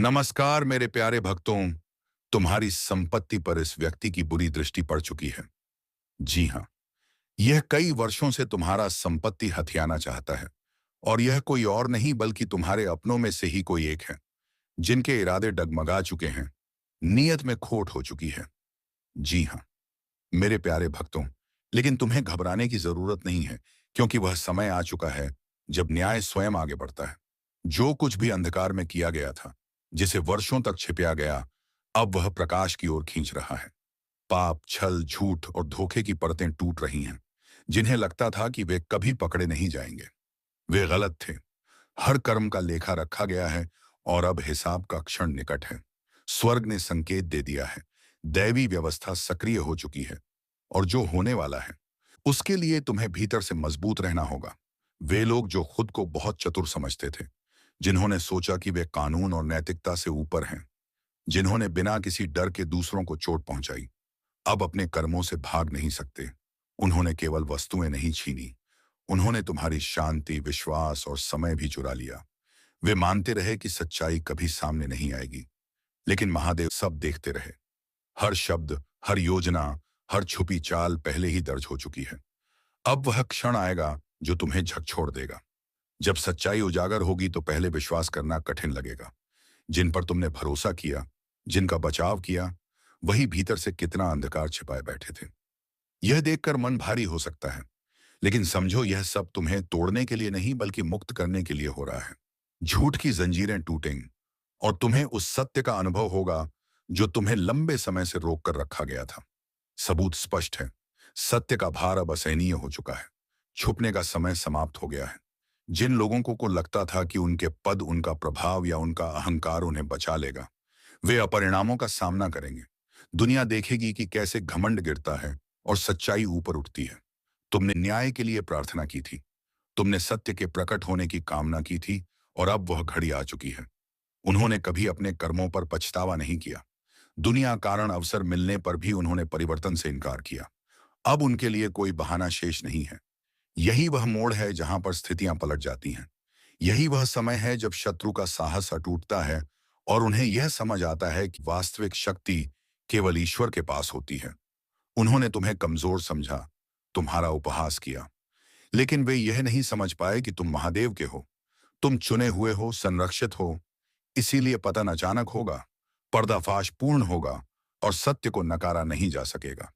नमस्कार मेरे प्यारे भक्तों। तुम्हारी संपत्ति पर इस व्यक्ति की बुरी दृष्टि पड़ चुकी है। जी हाँ, यह कई वर्षों से तुम्हारा संपत्ति हथियाना चाहता है और यह कोई और नहीं बल्कि तुम्हारे अपनों में से ही कोई एक है, जिनके इरादे डगमगा चुके हैं, नीयत में खोट हो चुकी है। जी हाँ, मेरे प्यारे भक्तों, लेकिन तुम्हें घबराने की जरूरत नहीं है, क्योंकि वह समय आ चुका है जब न्याय स्वयं आगे बढ़ता है। जो कुछ भी अंधकार में किया गया था, जिसे वर्षों तक छिपाया गया, अब वह प्रकाश की ओर खींच रहा है। पाप, छल, झूठ और धोखे की परतें टूट रही हैं, जिन्हें लगता था कि वे कभी पकड़े नहीं जाएंगे। वे गलत थे। हर कर्म का लेखा रखा गया है और अब हिसाब का क्षण निकट है। स्वर्ग ने संकेत दे दिया है। दैवी व्यवस्था सक्रिय हो चुकी है और जो होने वाला है, उसके लिए तुम्हें भीतर से मजबूत रहना होगा। वे लोग जो खुद को बहुत चतुर समझते थे, जिन्होंने सोचा कि वे कानून और नैतिकता से ऊपर हैं, जिन्होंने बिना किसी डर के दूसरों को चोट पहुंचाई, अब अपने कर्मों से भाग नहीं सकते। उन्होंने केवल वस्तुएं नहीं छीनी, उन्होंने तुम्हारी शांति, विश्वास और समय भी चुरा लिया। वे मानते रहे कि सच्चाई कभी सामने नहीं आएगी, लेकिन महादेव सब देखते रहे। हर शब्द, हर योजना, हर छुपी चाल पहले ही दर्ज हो चुकी है। अब वह क्षण आएगा जो तुम्हें झकझोर देगा। जब सच्चाई उजागर होगी तो पहले विश्वास करना कठिन लगेगा। जिन पर तुमने भरोसा किया, जिनका बचाव किया, वही भीतर से कितना अंधकार छिपाए बैठे थे। यह देखकर मन भारी हो सकता है, लेकिन समझो यह सब तुम्हें तोड़ने के लिए नहीं बल्कि मुक्त करने के लिए हो रहा है। झूठ की जंजीरें टूटेंगी और तुम्हें उस सत्य का अनुभव होगा जो तुम्हें लंबे समय से रोक कर रखा गया था। सबूत स्पष्ट है। सत्य का भार अब असहनीय हो चुका है। छुपने का समय समाप्त हो गया है। जिन लोगों को लगता था कि उनके पद, उनका प्रभाव या उनका अहंकार उन्हें बचा लेगा, वे अपरिणामों का सामना करेंगे। दुनिया देखेगी कि कैसे घमंड गिरता है और सच्चाई ऊपर उठती है। तुमने न्याय के लिए प्रार्थना की थी, तुमने सत्य के प्रकट होने की कामना की थी, और अब वह घड़ी आ चुकी है। उन्होंने कभी अपने कर्मों पर पछतावा नहीं किया। दुनिया कारण अवसर मिलने पर भी उन्होंने परिवर्तन से इनकार किया। अब उनके लिए कोई बहाना शेष नहीं है। यही वह मोड़ है जहां पर स्थितियां पलट जाती हैं। यही वह समय है जब शत्रु का साहस टूटता है और उन्हें यह समझ आता है कि वास्तविक शक्ति केवल ईश्वर के पास होती है। उन्होंने तुम्हें कमजोर समझा, तुम्हारा उपहास किया, लेकिन वे यह नहीं समझ पाए कि तुम महादेव के हो। तुम चुने हुए हो, संरक्षित हो। इसीलिए पतन अचानक होगा, पर्दाफाश पूर्ण होगा और सत्य को नकारा नहीं जा सकेगा।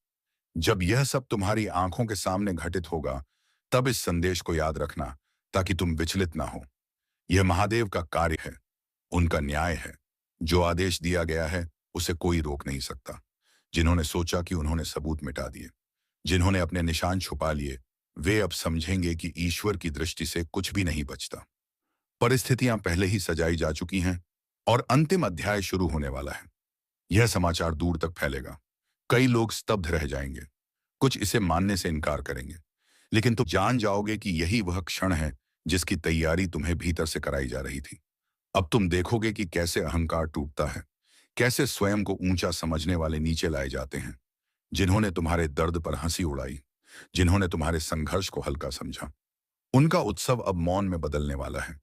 जब यह सब तुम्हारी आंखों के सामने घटित होगा, तब इस संदेश को याद रखना, ताकि तुम विचलित ना हो। यह महादेव का कार्य है, उनका न्याय है। जो आदेश दिया गया है, उसे कोई रोक नहीं सकता। जिन्होंने सोचा कि उन्होंने सबूत मिटा दिए, जिन्होंने अपने निशान छुपा लिए, वे अब समझेंगे कि ईश्वर की दृष्टि से कुछ भी नहीं बचता। परिस्थितियां पहले ही सजाई जा चुकी हैं और अंतिम अध्याय शुरू होने वाला है। यह समाचार दूर तक फैलेगा। कई लोग स्तब्ध रह जाएंगे, कुछ इसे मानने से इनकार करेंगे, लेकिन तुम जान जाओगे कि यही वह क्षण है जिसकी तैयारी तुम्हें भीतर से कराई जा रही थी। अब तुम देखोगे कि कैसे अहंकार टूटता है, कैसे स्वयं को ऊंचा समझने वाले नीचे लाए जाते हैं। जिन्होंने तुम्हारे दर्द पर हंसी उड़ाई, जिन्होंने तुम्हारे संघर्ष को हल्का समझा, उनका उत्सव अब मौन में बदलने वाला है,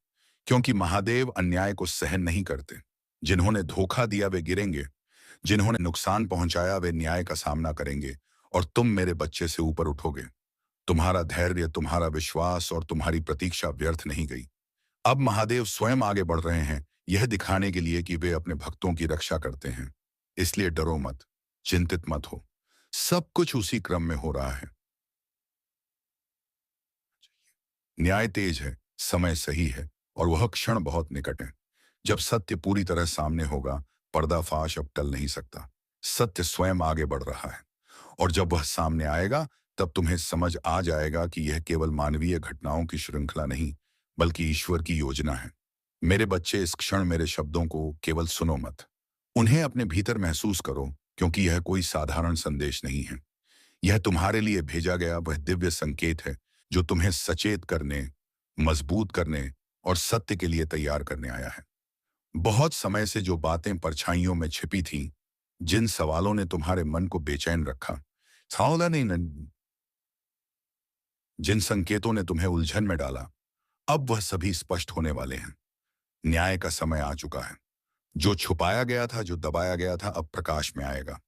क्योंकि महादेव अन्याय को सहन नहीं करते। जिन्होंने धोखा दिया वे गिरेंगे, जिन्होंने नुकसान पहुंचाया वे न्याय का सामना करेंगे, और तुम मेरे बच्चे से ऊपर उठोगे। तुम्हारा धैर्य, तुम्हारा विश्वास और तुम्हारी प्रतीक्षा व्यर्थ नहीं गई। अब महादेव स्वयं आगे बढ़ रहे हैं, यह दिखाने के लिए कि वे अपने भक्तों की रक्षा करते हैं। इसलिए डरो मत, चिंतित मत हो। सब कुछ उसी क्रम में हो रहा है। न्याय तेज है, समय सही है, और वह क्षण बहुत निकट है। जब सत्य पूरी तरह सामने होगा, पर्दाफाश अब टल नहीं सकता। सत्य स्वयं आगे बढ़ रहा है, और जब वह सामने आएगा, तब तुम्हें समझ आ जाएगा कि यह केवल मानवीय घटनाओं की श्रृंखला नहीं, बल्कि ईश्वर की योजना है। मेरे बच्चे, इस क्षण मेरे शब्दों को केवल सुनो मत, उन्हें अपने भीतर महसूस करो, क्योंकि यह कोई साधारण संदेश नहीं है। यह तुम्हारे लिए भेजा गया वह दिव्य संकेत है जो तुम्हें सचेत करने, मजबूत करने और सत्य के लिए तैयार करने आया है। बहुत समय से जो बातें परछाइयों में छिपी थीं, जिन सवालों ने तुम्हारे मन को बेचैन रखा, सावधान नहीं जिन संकेतों ने तुम्हें उलझन में डाला, अब वह सभी स्पष्ट होने वाले हैं। न्याय का समय आ चुका है। जो छुपाया गया था, जो दबाया गया था, अब प्रकाश में आएगा।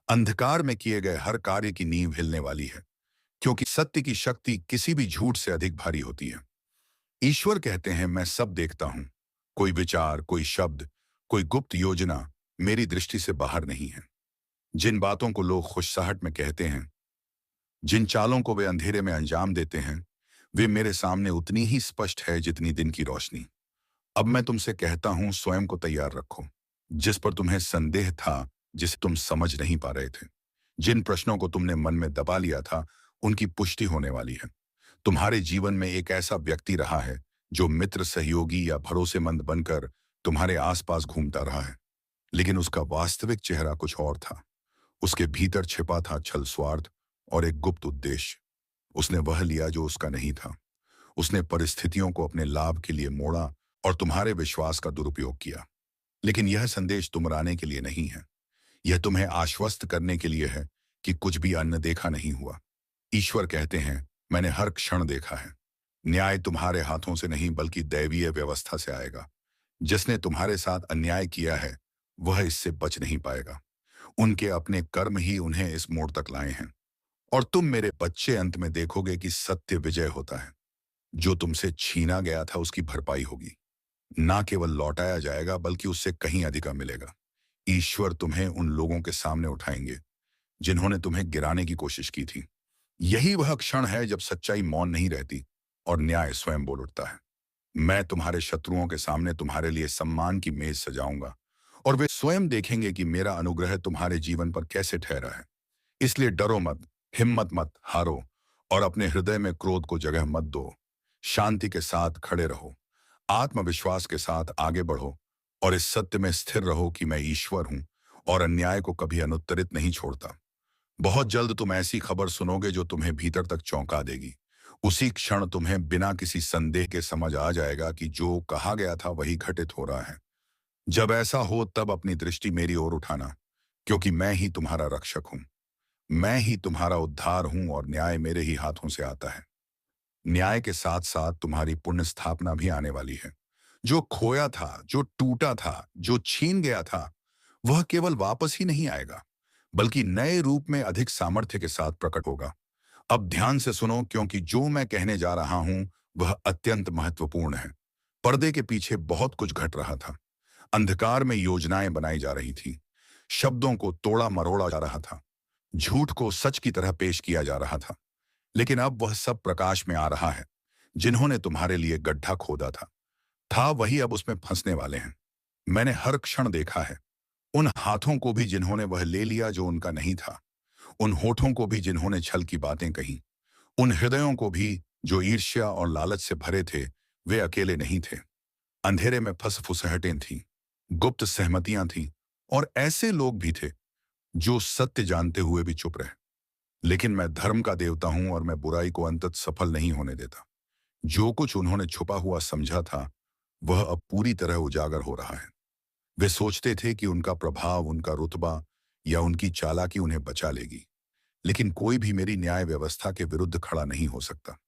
अंधकार में किए गए हर कार्य की नींव हिलने वाली है, क्योंकि सत्य की शक्ति किसी भी झूठ से अधिक भारी होती है। ईश्वर कहते हैं, मैं सब देखता हूं। कोई विचार, कोई शब्द, कोई गुप्त योजना मेरी दृष्टि से बाहर नहीं है। जिन बातों को लोग खुशसाहट में कहते हैं, जिन चालों को वे अंधेरे में अंजाम देते हैं, वे मेरे सामने उतनी ही स्पष्ट है जितनी दिन की रोशनी। अब मैं तुमसे कहता हूं, स्वयं को तैयार रखो। जिस पर तुम्हें संदेह था, जिसे तुम समझ नहीं पा रहे थे, जिन प्रश्नों को तुमने मन में दबा लिया था, उनकी पुष्टि होने वाली है। तुम्हारे जीवन में एक ऐसा व्यक्ति रहा है जो मित्र, सहयोगी या भरोसेमंद बनकर तुम्हारे आसपास घूमता रहा है, लेकिन उसका वास्तविक चेहरा कुछ और था। उसके भीतर छिपा था छल, स्वार्थ और एक गुप्त उद्देश्य। उसने वह लिया जो उसका नहीं था। उसने परिस्थितियों को अपने लाभ के लिए मोड़ा और तुम्हारे विश्वास का दुरुपयोग किया। लेकिन यह संदेश तुमराने के लिए नहीं है। यह तुम्हें आश्वस्त करने के लिए है कि कुछ भी अन्न देखा नहीं हुआ। ईश्वर कहते हैं, मैंने हर क्षण देखा है। न्याय तुम्हारे हाथों से नहीं बल्कि दैवीय व्यवस्था से आएगा। जिसने तुम्हारे साथ अन्याय किया है, वह इससे बच नहीं पाएगा। उनके अपने कर्म ही उन्हें इस मोड़ तक लाए हैं। और तुम मेरे बच्चे, अंत में देखोगे कि सत्य विजय होता है। जो तुमसे छीना गया था उसकी भरपाई होगी। ना केवल लौटाया जाएगा बल्कि उससे कहीं अधिका मिलेगा। ईश्वर तुम्हें उन लोगों के सामने उठाएंगे जिन्होंने तुम्हें गिराने की कोशिश की थी। यही वह क्षण है जब सच्चाई मौन नहीं रहती और न्याय स्वयं बोल उठता है। मैं तुम्हारे शत्रुओं के सामने तुम्हारे लिए सम्मान की मेज सजाऊंगा और वे स्वयं देखेंगे कि मेरा अनुग्रह तुम्हारे जीवन पर कैसे ठहरा है। इसलिए डरो मत, हिम्मत मत हारो और अपने हृदय में क्रोध को जगह मत दो। शांति के साथ खड़े रहो, आत्मविश्वास के साथ आगे बढ़ो और इस सत्य में स्थिर रहो कि मैं ईश्वर हूं और अन्याय को कभी अनुत्तरित नहीं छोड़ता। बहुत जल्द तुम ऐसी खबर सुनोगे जो तुम्हें भीतर तक चौंका देगी। उसी क्षण तुम्हें बिना किसी संदेह के समझ आ जाएगा कि जो कहा गया था वही घटित हो रहा है। जब ऐसा हो तब अपनी दृष्टि मेरी ओर उठाना, क्योंकि मैं ही तुम्हारा रक्षक हूं। मैं ही तुम्हारा उद्धार हूं और न्याय मेरे ही हाथों से आता है। न्याय के साथ साथ तुम्हारी पुण्य स्थापना भी आने वाली है। जो खोया था, जो टूटा था, जो छीन गया था, वह केवल वापस ही नहीं आएगा बल्कि नए रूप में अधिक सामर्थ्य के साथ प्रकट होगा। अब ध्यान से सुनो, क्योंकि जो मैं कहने जा रहा हूं वह अत्यंत महत्वपूर्ण है। पर्दे के पीछे बहुत कुछ घट रहा था। अंधकार में योजनाएं बनाई जा रही थी, शब्दों को तोड़ा मरोड़ा जा रहा था, झूठ को सच की तरह पेश किया जा रहा था। लेकिन अब वह सब प्रकाश में आ रहा है। जिन्होंने तुम्हारे लिए गड्ढा खोदा था वही अब उसमें फंसने वाले हैं। मैंने हर क्षण देखा है। उन हाथों को भी जिन्होंने वह ले लिया जो उनका नहीं था, उन होठों को भी जिन्होंने छल की बातें कही, उन हृदयों को भी जो ईर्ष्या और लालच से भरे थे। वे अकेले नहीं थे। अंधेरे में फुसहटें थीं, गुप्त सहमतियां थीं और ऐसे लोग भी थे जो सत्य जानते हुए भी चुप रहे। लेकिन मैं धर्म का देवता हूं और मैं बुराई को अंततः सफल नहीं होने देता। जो कुछ उन्होंने छुपा हुआ समझा था वह अब पूरी तरह उजागर हो रहा है। वे सोचते थे कि उनका प्रभाव, उनका रुतबा या उनकी चालाकी उन्हें बचा लेगी। लेकिन कोई भी मेरी न्याय व्यवस्था के विरुद्ध खड़ा नहीं हो सकता।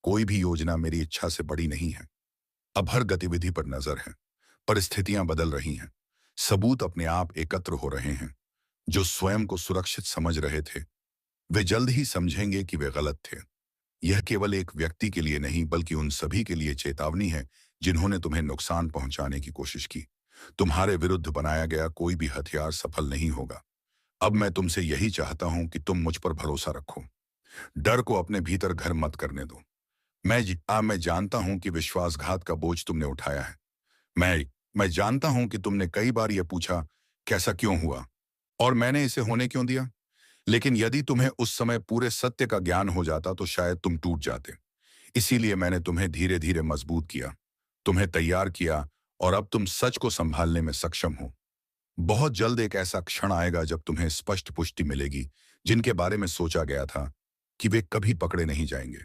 कोई भी योजना मेरी इच्छा से बड़ी नहीं है। अब हर गतिविधि पर नजर है। परिस्थितियां बदल रही हैं। सबूत अपने आप एकत्र हो रहे हैं। जो स्वयं को सुरक्षित समझ रहे थे वे जल्द ही समझेंगे कि वे गलत थे। यह केवल एक व्यक्ति के लिए नहीं बल्कि उन सभी के लिए चेतावनी है जिन्होंने तुम्हें नुकसान पहुंचाने की कोशिश की। तुम्हारे विरुद्ध बनाया गया कोई भी हथियार सफल नहीं होगा। अब मैं तुमसे यही चाहता हूं कि तुम मुझ पर भरोसा रखो। डर को अपने भीतर घर मत करने दो। मैं जानता हूं कि विश्वासघात का बोझ तुमने उठाया है। मैं जानता हूं कि तुमने कई बार यह पूछा, कैसा क्यों हुआ और मैंने इसे होने क्यों दिया। लेकिन यदि तुम्हें उस समय पूरे सत्य का ज्ञान हो जाता तो शायद तुम टूट जाते। इसीलिए मैंने तुम्हें धीरे धीरे मजबूत किया, तुम्हें तैयार किया और अब तुम सच को संभालने में सक्षम हो। बहुत जल्द एक ऐसा क्षण आएगा जब तुम्हें स्पष्ट पुष्टि मिलेगी। जिनके बारे में सोचा गया था कि वे कभी पकड़े नहीं जाएंगे,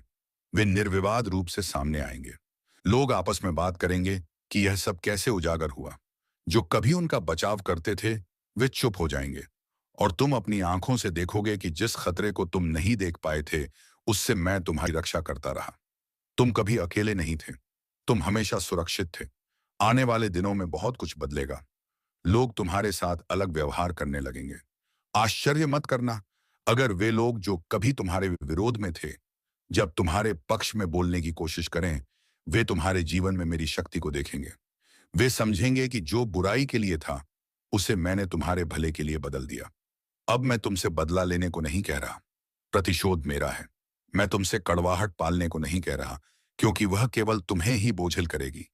वे निर्विवाद रूप से सामने आएंगे। लोग आपस में बात करेंगे कि यह सब कैसे उजागर हुआ। जो कभी उनका बचाव करते थे वे चुप हो जाएंगे और तुम अपनी आंखों से देखोगे कि जिस खतरे को तुम नहीं देख पाए थे उससे मैं तुम्हारी रक्षा करता रहा। तुम कभी अकेले नहीं थे, तुम हमेशा सुरक्षित थे। आने वाले दिनों में बहुत कुछ बदलेगा। लोग तुम्हारे साथ अलग व्यवहार करने लगेंगे। आश्चर्य मत करना अगर वे लोग जो कभी तुम्हारे विरोध में थे, जब तुम्हारे पक्ष में बोलने की कोशिश करें, वे तुम्हारे जीवन में मेरी शक्ति को देखेंगे। वे समझेंगे कि जो बुराई के लिए था, उसे मैंने तुम्हारे भले के लिए बदल दिया। अब मैं तुमसे बदला लेने को नहीं कह रहा, प्रतिशोध मेरा है। मैं तुमसे कड़वाहट पालने को नहीं कह रहा, क्योंकि वह केवल तुम्हें ही बोझिल करेगी।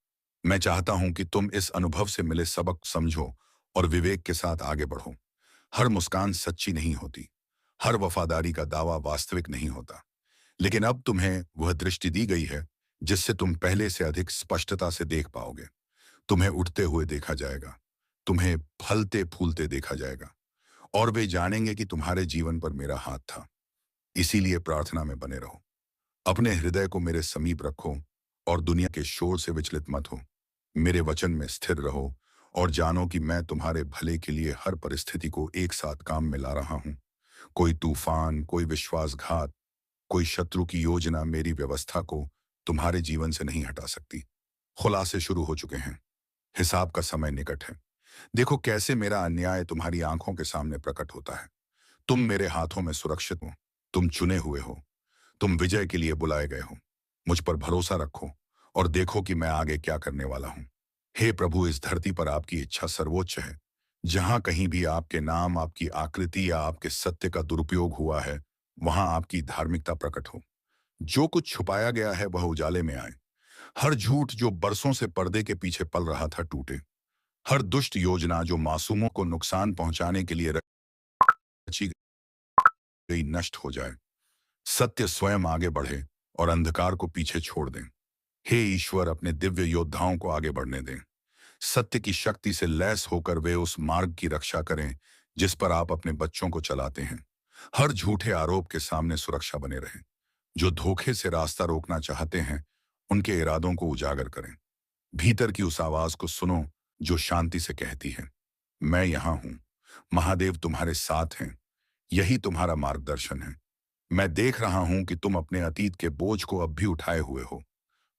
मैं चाहता हूं कि तुम इस अनुभव से मिले सबक समझो और विवेक के साथ आगे बढ़ो। हर मुस्कान सच्ची नहीं होती, हर वफादारी का दावा वास्तविक नहीं होता। लेकिन अब तुम्हें वह दृष्टि दी गई है जिससे तुम पहले से अधिक स्पष्टता से देख पाओगे। तुम्हें उठते हुए देखा जाएगा, तुम्हें फलते फूलते देखा जाएगा, और वे जानेंगे कि तुम्हारे जीवन पर मेरा हाथ था। इसीलिए प्रार्थना में बने रहो, अपने हृदय को मेरे समीप रखो और दुनिया के शोर से विचलित मत हो। मेरे वचन में स्थिर रहो और जानो कि मैं तुम्हारे भले के लिए हर परिस्थिति को एक साथ काम में ला रहा हूं। कोई तूफान, कोई विश्वासघात, कोई शत्रु की योजना मेरी व्यवस्था को तुम्हारे जीवन से नहीं हटा सकती। खुलासे शुरू हो चुके हैं, हिसाब का समय निकट है। देखो कैसे मेरा अन्याय तुम्हारी आंखों के सामने प्रकट होता है। तुम मेरे हाथों में सुरक्षित हो, तुम चुने हुए हो, तुम विजय के लिए बुलाए गए हो। मुझ पर भरोसा रखो और देखो कि मैं आगे क्या करने वाला हूं। हे प्रभु, इस धरती पर आपकी इच्छा सर्वोच्च है। जहां कहीं भी आपके नाम, आपकी आकृति या आपके सत्य का दुरुपयोग हुआ है, वहां आपकी धार्मिकता प्रकट हो। जो कुछ छुपाया गया है वह उजाले में आए। हर झूठ जो बरसों से पर्दे के पीछे पल रहा था टूटे। हर दुष्ट योजना जो मासूमों को नुकसान पहुंचाने के लिए रची गई नष्ट हो जाए। सत्य स्वयं आगे बढ़े और अंधकार को पीछे छोड़ दें। हे ईश्वर, अपने दिव्य योद्धाओं को आगे बढ़ने दें। सत्य की शक्ति से लैस होकर वे उस मार्ग की रक्षा करें जिस पर आप अपने बच्चों को चलाते हैं। हर झूठे आरोप के सामने सुरक्षा बने रहें। जो धोखे से रास्ता रोकना चाहते हैं, उनके इरादों को उजागर करें। भीतर की उस आवाज को सुनो जो शांति से कहती है, मैं यहां हूं। महादेव तुम्हारे साथ हैं। यही तुम्हारा मार्गदर्शन है। मैं देख रहा हूं कि तुम अपने अतीत के बोझ को अब भी उठाए हुए हो,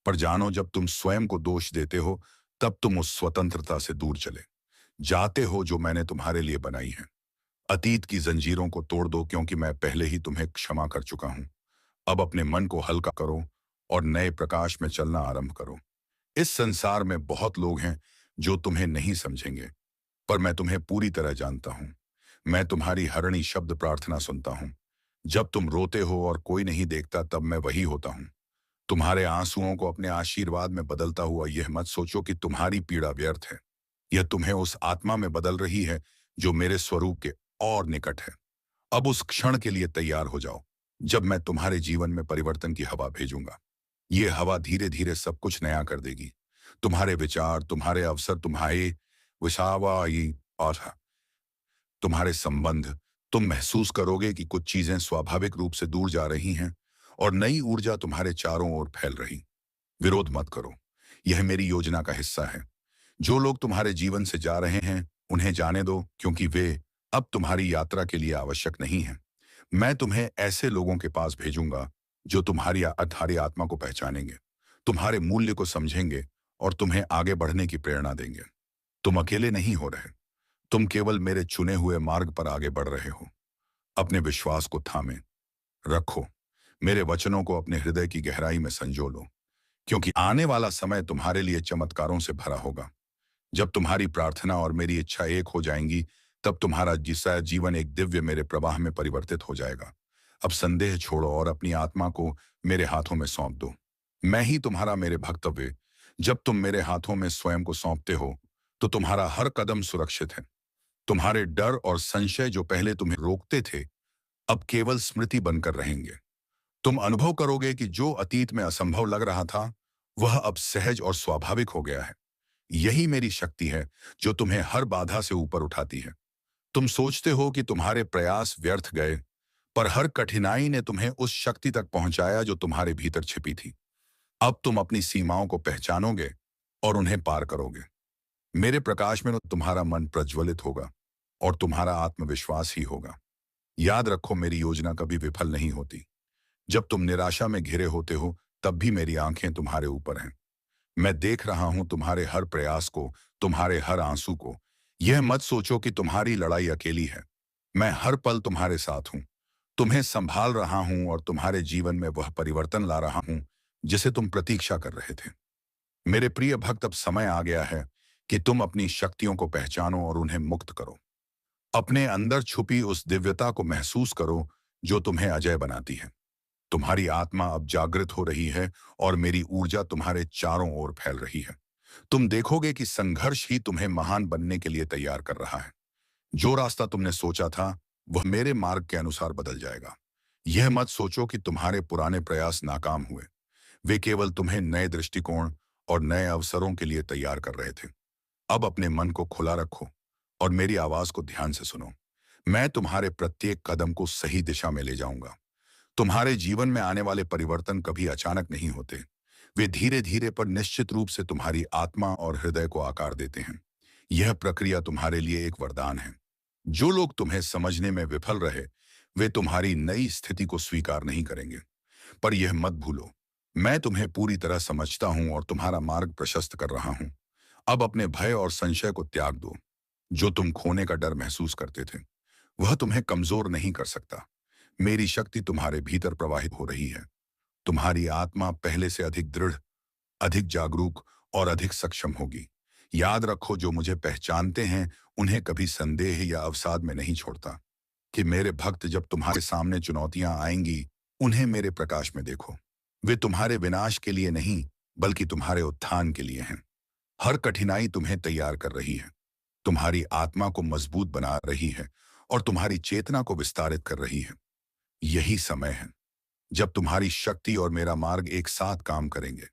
पर जानो जब तुम स्वयं को दोष देते हो, तब तुम उस स्वतंत्रता से दूर चले जाते हो जो मैंने तुम्हारे लिए बनाई है। अतीत की जंजीरों को तोड़ दो, क्योंकि मैं पहले ही तुम्हें क्षमा कर चुका हूं। अब अपने मन को हल्का करो और नए प्रकाश में चलना आरंभ करो। इस संसार में बहुत लोग हैं जो तुम्हें नहीं समझेंगे, पर मैं तुम्हें पूरी तरह जानता हूं। मैं तुम्हारी हरणी शब्द प्रार्थना सुनता हूं। जब तुम रोते हो और कोई नहीं देखता, तब मैं वही होता हूं। तुम्हारे आंसुओं को अपने आशीर्वाद में बदलता हुआ यह मत सोचो कि तुम्हारी पीड़ा व्यर्थ है। यह तुम्हें उस आत्मा में बदल रही है जो मेरे स्वरूप के और निकट है। अब उस क्षण के लिए तैयार हो जाओ जब मैं तुम्हारे जीवन में परिवर्तन की हवा भेजूंगा। ये हवा धीरे धीरे सब कुछ नया कर देगी। तुम्हारे विचार, तुम्हारे अवसर, तुम्हारे विसावाई और तुम्हारे संबंध। तुम महसूस करोगे कि कुछ चीजें स्वाभाविक रूप से दूर जा रही हैं और नई ऊर्जा तुम्हारे चारों ओर फैल रही। विरोध मत करो, यह मेरी योजना का हिस्सा है। जो लोग तुम्हारे जीवन से जा रहे हैं उन्हें जाने दो, क्योंकि वे अब तुम्हारी यात्रा के लिए आवश्यक नहीं है। मैं तुम्हें ऐसे लोगों के पास भेजूंगा जो तुम्हारी अधारी आत्मा को पहचानेंगे, तुम्हारे मूल्य को समझेंगे और तुम्हें आगे बढ़ने की प्रेरणा देंगे। तुम अकेले नहीं हो रहे, तुम केवल मेरे चुने हुए मार्ग पर आगे बढ़ रहे हो। अपने विश्वास को थामे रखो, मेरे वचनों को अपने हृदय की गहराई में संजो लो, क्योंकि आने वाला समय तुम्हारे लिए चमत्कारों से भरा होगा। जब तुम्हारी प्रार्थना और मेरी इच्छा एक हो जाएंगी, तब तुम्हारा जिसा जीवन एक दिव्य मेरे प्रवाह में परिवर्तित हो जाएगा। अब संदेह छोड़ो और अपनी आत्मा को मेरे हाथों में सौंप दो। मैं ही तुम्हारा मेरे भक्तव्य। जब तुम मेरे हाथों में स्वयं को सौंपते हो, तो तुम्हारा हर कदम सुरक्षित है। तुम्हारे डर और संशय जो पहले तुम्हें रोकते थे, अब केवल स्मृति बनकर रहेंगे। तुम अनुभव करोगे कि जो अतीत में असंभव लग रहा था, वह अब सहज और स्वाभाविक हो गया है। यही मेरी शक्ति है जो तुम्हें हर बाधा से ऊपर उठाती है। तुम सोचते हो कि तुम्हारे प्रयास व्यर्थ गए, पर हर कठिनाई ने तुम्हें उस शक्ति तक पहुंचाया जो तुम्हारे भीतर छिपी थी। अब तुम अपनी सीमाओं को पहचानोगे और उन्हें पार करोगे। मेरे प्रकाश में तुम्हारा मन प्रज्वलित होगा और तुम्हारा आत्मविश्वास ही होगा। याद रखो, मेरी योजना कभी विफल नहीं होती। जब तुम निराशा में घिरे होते हो, तब भी मेरी आंखें तुम्हारे ऊपर हैं। मैं देख रहा हूं तुम्हारे हर प्रयास को, तुम्हारे हर आंसू को। यह मत सोचो कि तुम्हारी लड़ाई अकेली है। मैं हर पल तुम्हारे साथ हूं, तुम्हें संभाल रहा हूं और तुम्हारे जीवन में वह परिवर्तन ला रहा हूं जिसे तुम प्रतीक्षा कर रहे थे। मेरे प्रिय भक्त, अब समय आ गया है कि तुम अपनी शक्तियों को पहचानो और उन्हें मुक्त करो। अपने अंदर छुपी उस दिव्यता को महसूस करो जो तुम्हें अजय बनाती है। तुम्हारी आत्मा अब जागृत हो रही है और मेरी ऊर्जा तुम्हारे चारों ओर फैल रही है। तुम देखोगे कि संघर्ष ही तुम्हें महान बनने के लिए तैयार कर रहा है। जो रास्ता तुमने सोचा था वह मेरे मार्ग के अनुसार बदल जाएगा। यह मत सोचो कि तुम्हारे पुराने प्रयास नाकाम हुए। वे केवल तुम्हें नए दृष्टिकोण और नए अवसरों के लिए तैयार कर रहे थे। अब अपने मन को खुला रखो और मेरी आवाज को ध्यान से सुनो। मैं तुम्हारे प्रत्येक कदम को सही दिशा में ले जाऊंगा। तुम्हारे जीवन में आने वाले परिवर्तन कभी अचानक नहीं होते। वे धीरे धीरे पर निश्चित रूप से तुम्हारी आत्मा और हृदय को आकार देते हैं। यह प्रक्रिया तुम्हारे लिए एक वरदान है। जो लोग तुम्हें समझने में विफल रहे, वे तुम्हारी नई स्थिति को स्वीकार नहीं करेंगे। पर यह मत भूलो, मैं तुम्हें पूरी तरह समझता हूं और तुम्हारा मार्ग प्रशस्त कर रहा हूं। अब अपने भय और संशय को त्याग दो। जो तुम खोने का डर महसूस करते थे, वह तुम्हें कमजोर नहीं कर सकता। मेरी शक्ति तुम्हारे भीतर प्रवाहित हो रही है। तुम्हारी आत्मा पहले से अधिक दृढ़, अधिक जागरूक और अधिक सक्षम होगी। याद रखो, जो मुझे पहचानते हैं उन्हें कभी संदेह या अवसाद में नहीं छोड़ता। कि मेरे भक्त, जब तुम्हारे सामने चुनौतियां आएंगी, उन्हें मेरे प्रकाश में देखो। वे तुम्हारे विनाश के लिए नहीं, बल्कि तुम्हारे उत्थान के लिए हैं। हर कठिनाई तुम्हें तैयार कर रही है, तुम्हारी आत्मा को मजबूत बना रही है और तुम्हारी चेतना को विस्तारित कर रही है। यही समय है जब तुम्हारी शक्ति और मेरा मार्ग एक साथ काम करेंगे।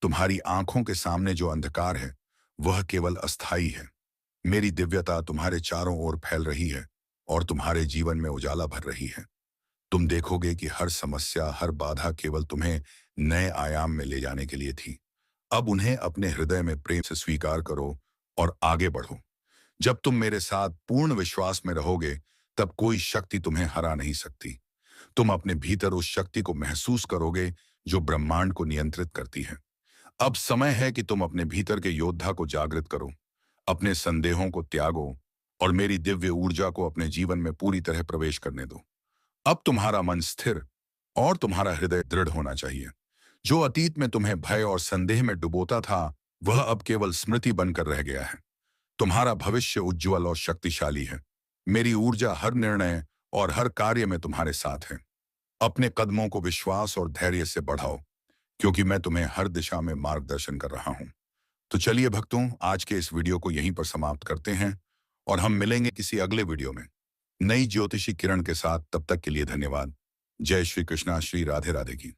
तुम्हारी आंखों के सामने जो अंधकार है वह केवल अस्थाई है। मेरी दिव्यता तुम्हारे चारों ओर फैल रही है और तुम्हारे जीवन में उजाला भर रही है। तुम देखोगे कि हर समस्या, हर बाधा केवल तुम्हें नए आयाम में ले जाने के लिए थी। अब उन्हें अपने हृदय में प्रेम से स्वीकार करो और आगे बढ़ो। जब तुम मेरे साथ पूर्ण विश्वास में रहोगे, तब कोई शक्ति तुम्हें हरा नहीं सकती। तुम अपने भीतर उस शक्ति को महसूस करोगे जो ब्रह्मांड को नियंत्रित करती है। अब समय है कि तुम अपने भीतर के योद्धा को जागृत करो, अपने संदेहों को त्यागो और मेरी दिव्य ऊर्जा को अपने जीवन में पूरी तरह प्रवेश करने दो। अब तुम्हारा मन स्थिर और तुम्हारा हृदय दृढ़ होना चाहिए। जो अतीत में तुम्हें भय और संदेह में डुबोता था, वह अब केवल स्मृति बनकर रह गया है। तुम्हारा भविष्य उज्जवल और शक्तिशाली है। मेरी ऊर्जा हर निर्णय और हर कार्य में तुम्हारे साथ है। अपने कदमों को विश्वास और धैर्य से बढ़ाओ, क्योंकि मैं तुम्हें हर दिशा में मार्गदर्शन कर रहा हूं। तो चलिए भक्तों, आज के इस वीडियो को यहीं पर समाप्त करते हैं और हम मिलेंगे किसी अगले वीडियो में नई ज्योतिषी किरण के साथ। तब तक के लिए धन्यवाद। जय श्री कृष्णा, श्री राधे राधे की।